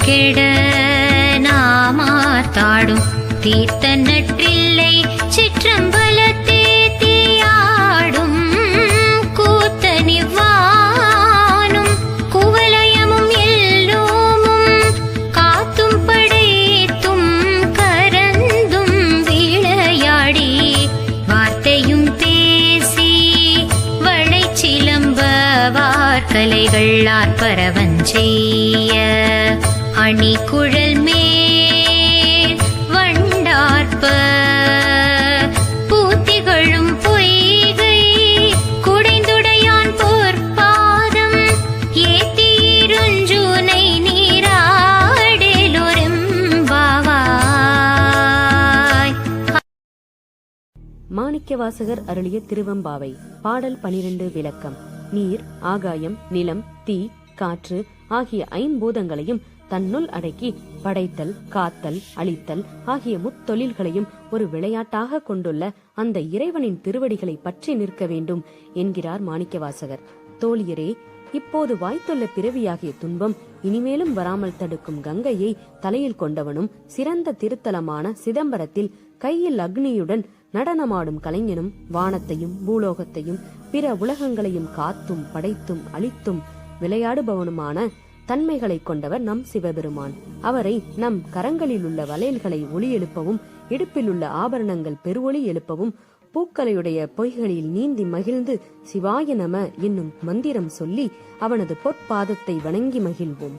கெட நாமாத்தாடும் தீர்த்த நற்றில்லை சிற்றம்பலத்தே தீயாடும் கூத்தனிவானும் குவலயமும் எல்லோமும் காத்தும் படைத்தும் கரந்தும் விளையாடி வார்த்தையும் பேசி வளைச்சிலம்ப வார்கலைகள் ஆர்ப்பரவஞ்செய்ய அணி குழல் மேல் வண்டார்ப்ப பூத்திகளும் பொய்கை குடைந்துடையான் பொற்பாதம் ஏத்தீருஞ்சுனை நீராடேலொரெம்பாவாய். மாணிக்கவாசகர் அருளிய திருவெம்பாவை. பாடல் 12. விளக்கம். நீர், ஆகாயம், நிலம், தீ, காற்று ஆகிய ஐம்பூதங்களையும் தன்னுள் அடக்கி படைத்தல், காத்தல், அழித்தல் ஆகிய முத்தொழில்களையும் ஒரு விளையாட்டாக கொண்டுள்ள அந்த இறைவனின் திருவடிகளை பற்றி நிற்க வேண்டும் என்கிறார் மாணிக்கவாசகர். தோழியரே, இப்போது வாய்த்துள்ள பிறவியாகிய துன்பம் இனிமேலும் வராமல் தடுக்கும் கங்கையை தலையில் கொண்டவனும் சிறந்த திருத்தலமான சிதம்பரத்தில் கையில் அக்னியுடன் நடனமாடும் கலைஞனும் வானத்தையும் பூலோகத்தையும் பிற உலகங்களையும் காத்தும் படைத்தும் அழித்தும் விளையாடுபவனுமான தன்மைகளை கொண்டவர் நம் சிவபெருமான். அவரை நம் கரங்களில் உள்ள வளையல்களை ஒளி எழுப்பவும், இடுப்பில் உள்ள ஆபரணங்கள் பெருவொளி எழுப்பவும், பூக்களையுடைய பொய்களில் நீந்தி மகிழ்ந்து சிவாய நம என்னும் மந்திரம் சொல்லி அவனது பொற்பாதத்தை வணங்கி மகிழ்வோம்.